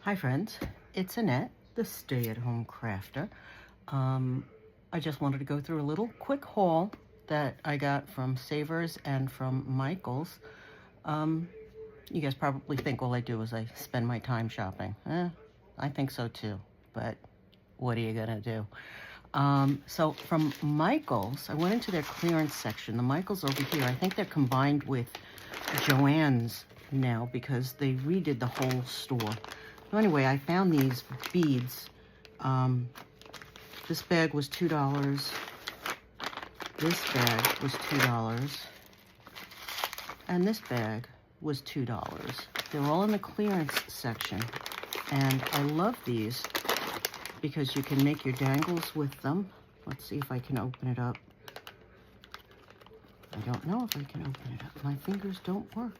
Hi friends, it's Annette, the stay-at-home crafter. I just wanted to go through a little quick haul that I got from Savers and from Michael's. You guys probably think all I do is I spend my time shopping. I think so too, but what are you gonna do? So from Michael's, I went into their clearance section. The Michael's over here, I think they're combined with Joann's now because they redid the whole store. So anyway, I found these beads. This bag was $2. This bag was $2. And this bag was $2. They're all in the clearance section. And I love these because you can make your dangles with them. Let's see if I can open it up. I don't know if I can open it up. My fingers don't work.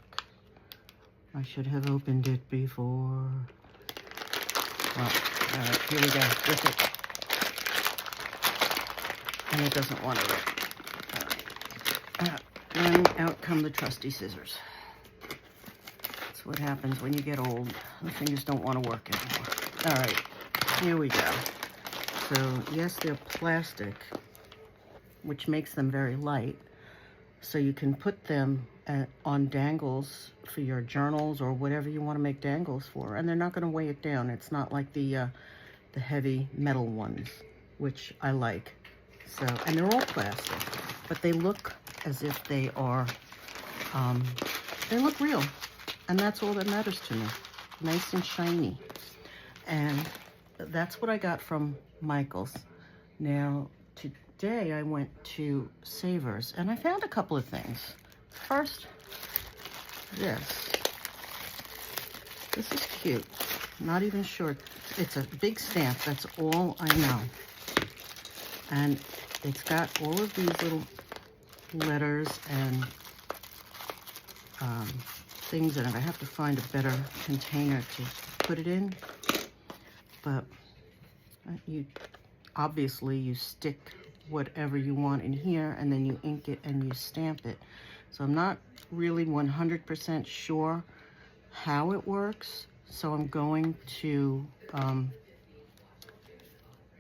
I should have opened it before. Well, all right, here we go. Rip it. And it doesn't want to rip. All right. And out come the trusty scissors. That's what happens when you get old. The fingers don't want to work anymore. All right, here we go. So, yes, they're plastic, which makes them very light. So you can put them on dangles for your journals or whatever you want to make dangles for, and they're not going to weigh it down. It's not like the heavy metal ones, which I like. So, and they're all plastic, but they look as if they are, they look real, and that's all that matters to me. Nice and shiny. And that's what I got from Michael's. Now, today I went to Savers and I found a couple of things. First, this. This is cute. Not even sure. It's a big stamp. That's all I know. And it's got all of these little letters and things in it. I have to find a better container to put it in. But obviously you stick whatever you want in here and then you ink it and you stamp it. So I'm not really 100% sure how it works. So I'm going to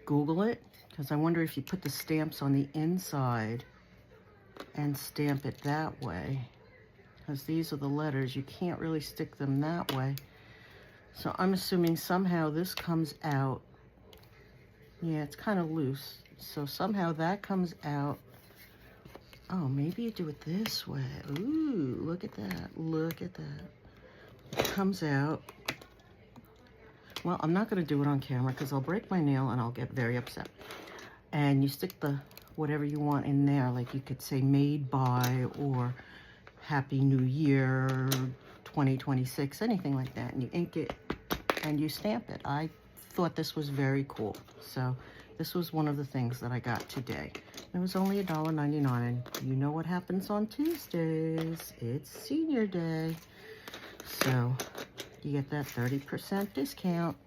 Google it, because I wonder if you put the stamps on the inside and stamp it that way. Because these are the letters, you can't really stick them that way. So I'm assuming somehow this comes out. Yeah, it's kind of loose. So somehow that comes out. Oh, maybe you do it this way. Ooh, look at that. Look at that. It comes out. Well, I'm not going to do it on camera because I'll break my nail and I'll get very upset. And you stick the whatever you want in there. Like you could say made by or Happy New Year 2026, anything like that. And you ink it and you stamp it. I thought this was very cool. So this was one of the things that I got today. It was only $1.99. You know what happens on Tuesdays. It's senior day. So you get that 30% discount.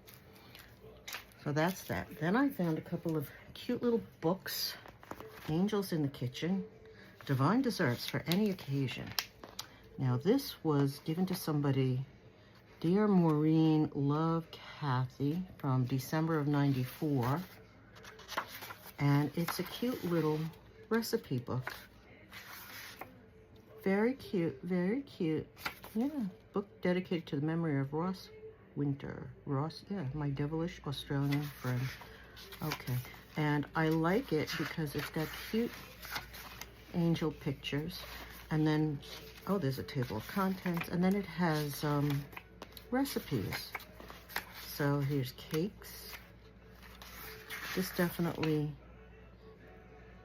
So that's that. Then I found a couple of cute little books. Angels in the Kitchen. Divine Desserts for Any Occasion. Now this was given to somebody. Dear Maureen, love Kathy, from December of '94. And it's a cute little recipe book. Very cute, very cute. Yeah, book dedicated to the memory of Ross Winter. Ross, yeah, my devilish Australian friend. Okay, and I like it because it's got cute angel pictures. And then, oh, there's a table of contents. And then it has recipes. So here's cakes. This definitely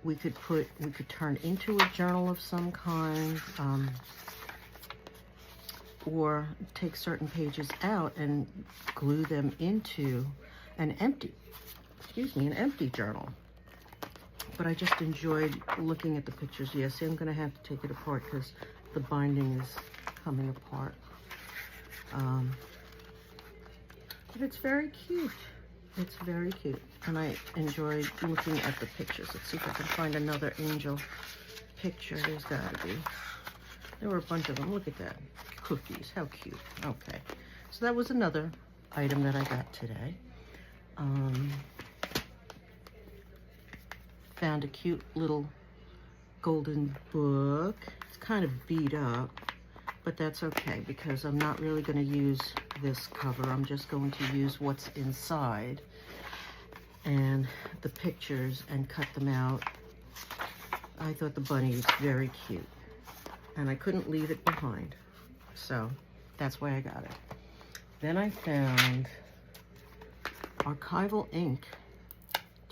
we could turn into a journal of some kind, or take certain pages out and glue them into an empty journal. But I just enjoyed looking at the pictures. Yes, I'm gonna have to take it apart because the binding is coming apart. But it's very cute. It's very cute. And I enjoyed looking at the pictures. Let's see if I can find another angel picture. There's gotta be. There were a bunch of them. Look at that. Cookies. How cute. Okay. So that was another item that I got today. Found a cute little golden book. It's kind of beat up, but that's okay because I'm not really going to use this cover. I'm just going to use what's inside and the pictures and cut them out. I thought the bunny was very cute and I couldn't leave it behind, so that's why I got it. Then I found archival ink,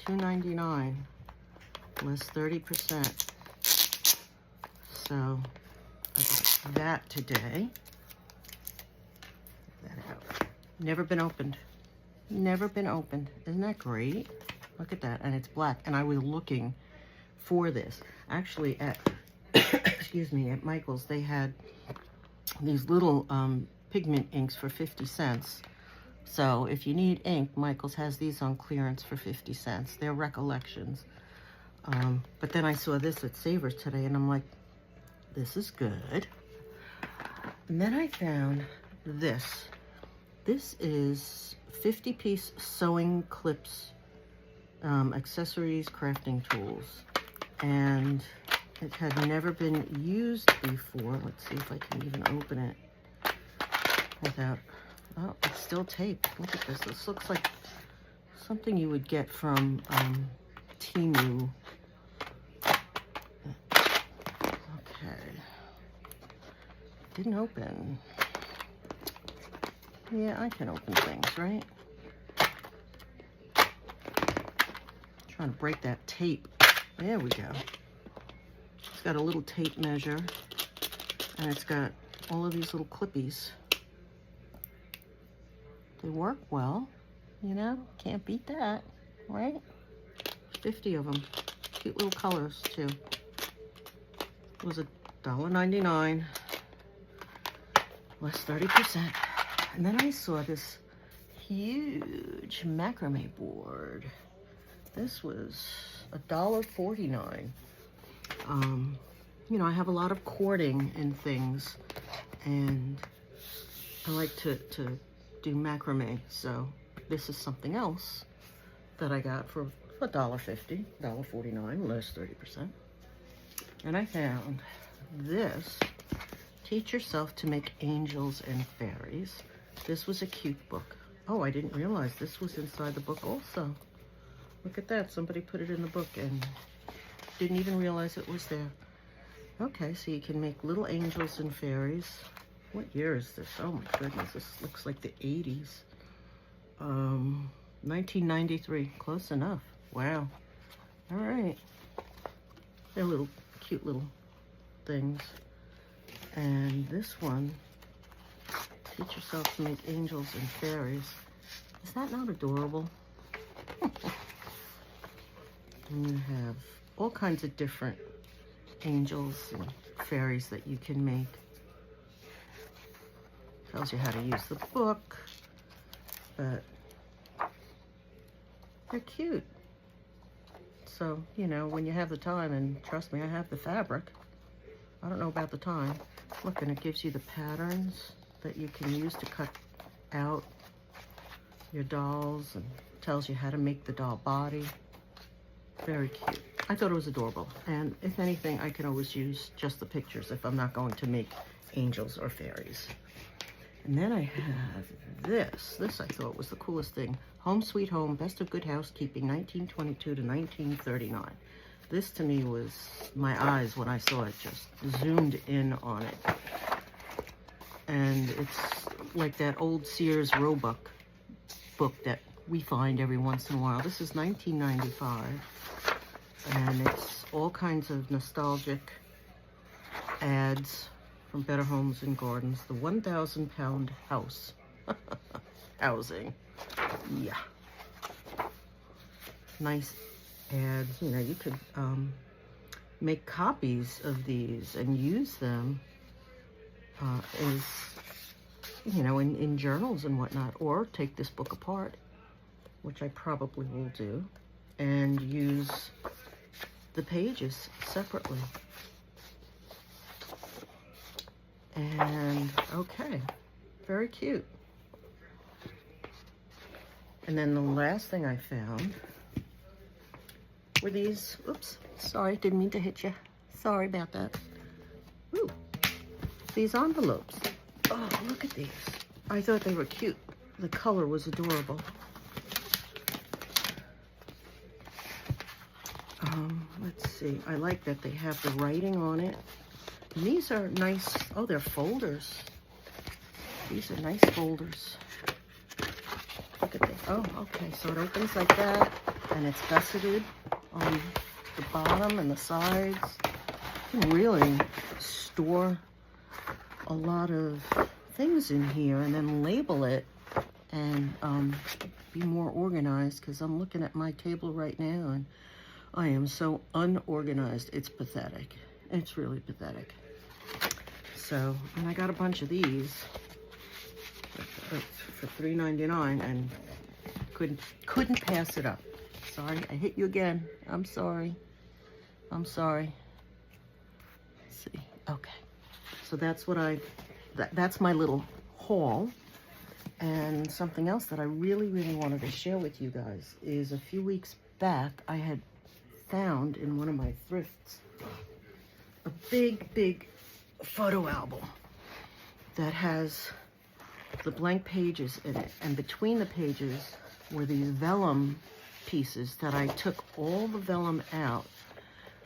$2.99, less 30%. So I got that today. Get that out. Never been opened. Never been opened. Isn't that great? Look at that. And it's black. And I was looking for this. Actually, at excuse me, at Michael's, they had these little pigment inks for 50 cents. So if you need ink, Michael's has these on clearance for 50 cents. They're recollections. But then I saw this at Savers today, and I'm like, this is good. And then I found this. This is 50-piece sewing clips, accessories, crafting tools. And it had never been used before. Let's see if I can even open it without, oh, it's still taped. Look at this. This looks like something you would get from Temu. Okay. Didn't open. Yeah, I can open things, right? Trying to break that tape. There we go. It's got a little tape measure, and it's got all of these little clippies. They work well, you know? Can't beat that, right? 50 of them. Cute little colors, too. It was $1.99, less 30%. And then I saw this huge macrame board. This was $1.49. You know, I have a lot of cording and things, and I like to do macrame, so this is something else that I got for $1.50, $1.49, less 30%. And I found this, Teach Yourself to Make Angels and Fairies. This was a cute book. Oh, I didn't realize this was inside the book also. Look at that, somebody put it in the book and didn't even realize it was there. Okay, so you can make little angels and fairies. What year is this? Oh my goodness, this looks like the 80s. 1993, close enough. Wow. All right. They're little, cute little things. And this one, Teach Yourself to Make Angels and Fairies. Is that not adorable? And you have all kinds of different angels and fairies that you can make. Tells you how to use the book, but they're cute. So, you know, when you have the time, and trust me, I have the fabric. I don't know about the time. Look, and it gives you the patterns that you can use to cut out your dolls, and tells you how to make the doll body. Very cute. I thought it was adorable. And if anything, I can always use just the pictures if I'm not going to make angels or fairies. And then I have this. This I thought was the coolest thing. Home Sweet Home, Best of Good Housekeeping, 1922 to 1939. This to me was, my eyes when I saw it just zoomed in on it. And it's like that old Sears Roebuck book that we find every once in a while. This is 1995. And it's all kinds of nostalgic ads from Better Homes and Gardens. The 1,000-pound house. Housing. Yeah. Nice ads. You know, you could make copies of these and use them as, you know, in journals and whatnot. Or take this book apart, which I probably will do, and use the pages separately. And okay, very cute. And then the last thing I found were these, oops, sorry, didn't mean to hit you. Sorry about that. Ooh, these envelopes. Oh, look at these. I thought they were cute. The color was adorable. Let's see. I like that they have the writing on it. And these are nice. Oh, they're folders. These are nice folders. Look at this. Oh, okay. So it opens like that, and it's gusseted on the bottom and the sides. You can really store a lot of things in here and then label it and be more organized, because I'm looking at my table right now and I am so unorganized. It's pathetic. It's really pathetic. So, and I got a bunch of these for $3.99 and couldn't pass it up. Sorry, I hit you again. I'm sorry. I'm sorry. Let's see. Okay. So that's what that's my little haul. And something else that I really, really wanted to share with you guys is a few weeks back, I had found in one of my thrifts a big photo album that has the blank pages in it. And between the pages were these vellum pieces that I took all the vellum out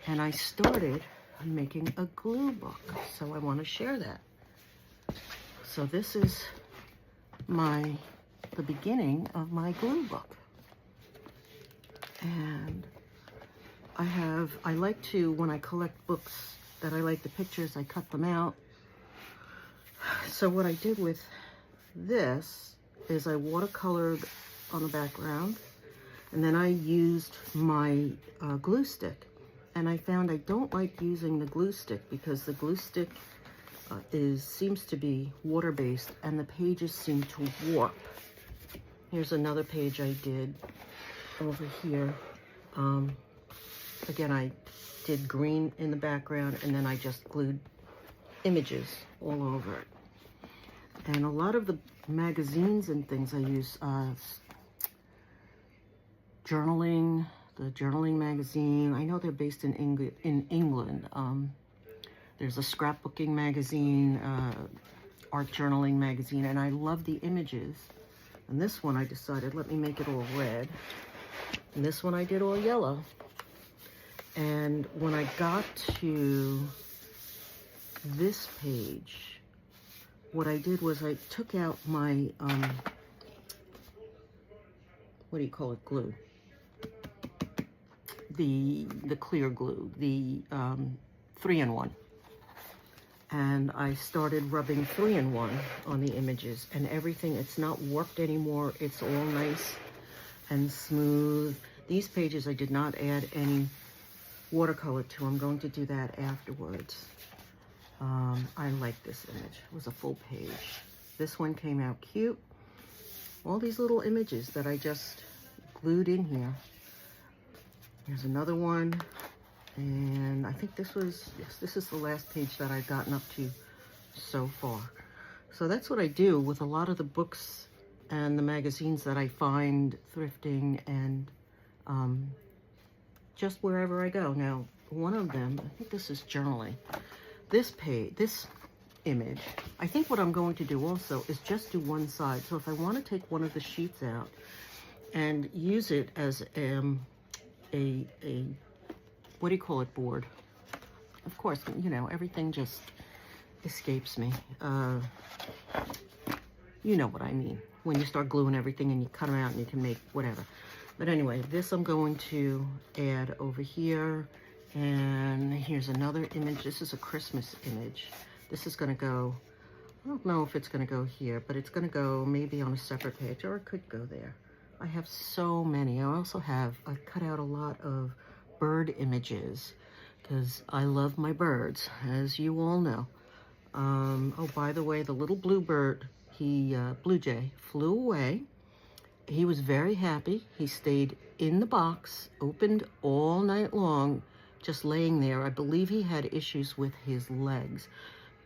and I started making a glue book. So I want to share that. So this is the beginning of my glue book. And I like to, when I collect books that I like the pictures, I cut them out. So what I did with this is I watercolored on the background, and then I used my glue stick. And I found I don't like using the glue stick because the glue stick seems to be water-based and the pages seem to warp. Here's another page I did over here. Again, I did green in the background and then I just glued images all over it. And a lot of the magazines and things I use, journaling, the journaling magazine. I know they're based in England. There's a scrapbooking magazine, art journaling magazine, and I love the images. And this one I decided, let me make it all red. And this one I did all yellow. And when I got to this page, what I did was I took out my, what do you call it, glue? The clear glue, the 3-in-1. And I started rubbing 3-in-1 on the images and everything. It's not warped anymore. It's all nice and smooth. These pages I did not add any watercolor to. I'm going to do that afterwards. I like this image. It was a full page. This one came out cute. All these little images that I just glued in here. Here's another one. And I think this was, yes, this is the last page that I've gotten up to so far. So that's what I do with a lot of the books and the magazines that I find thrifting and just wherever I go. Now, one of them, I think this is journaling. This page, this image, I think what I'm going to do also is just do one side. So if I want to take one of the sheets out and use it as a what do you call it, board? Of course, you know, everything just escapes me. You know what I mean. When you start gluing everything and you cut them out and you can make whatever. But anyway, this I'm going to add over here. And here's another image. This is a Christmas image. This is going to go, I don't know if it's going to go here, but it's going to go maybe on a separate page, or it could go there. I have so many. I cut out a lot of bird images because I love my birds, as you all know. Oh, by the way, the little bluebird, blue jay, flew away. He was very happy. He stayed in the box, opened all night long, just laying there. I believe he had issues with his legs.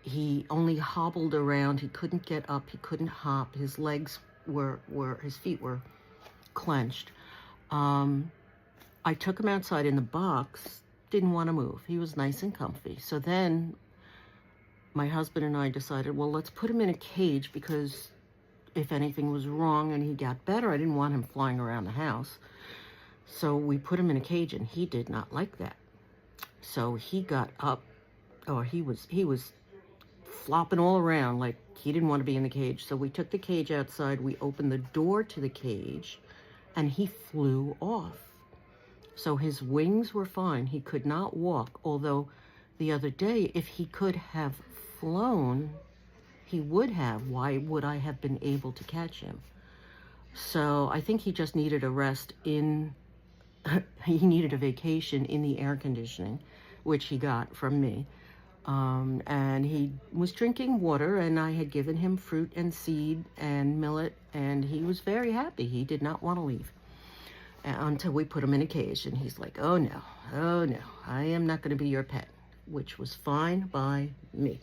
He only hobbled around. He couldn't get up. He couldn't hop. His legs his feet were clenched. I took him outside in the box, didn't want to move. He was nice and comfy. So then my husband and I decided, well, let's put him in a cage, because if anything was wrong and he got better, I didn't want him flying around the house. So we put him in a cage, and he did not like that. So he got up, or he was flopping all around like he didn't want to be in the cage. So we took the cage outside, we opened the door to the cage, and he flew off. So his wings were fine. He could not walk, although the other day, if he could have flown, he would have. Why would I have been able to catch him? So I think he just needed a rest in, he needed a vacation in the air conditioning, which he got from me. And he was drinking water, and I had given him fruit and seed and millet, and he was very happy. He did not want to leave until we put him in a cage, and he's like, oh no, I am not going to be your pet, which was fine by me.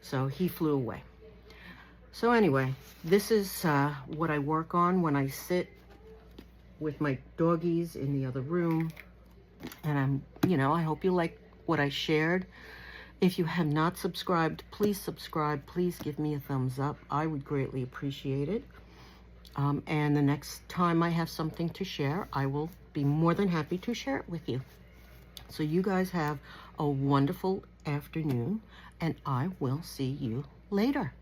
So he flew away. So anyway, this is what I work on when I sit with my doggies in the other room. And I hope you like what I shared. If you have not subscribed, please subscribe. Please give me a thumbs up. I would greatly appreciate it. And the next time I have something to share, I will be more than happy to share it with you. So you guys have a wonderful afternoon, and I will see you later.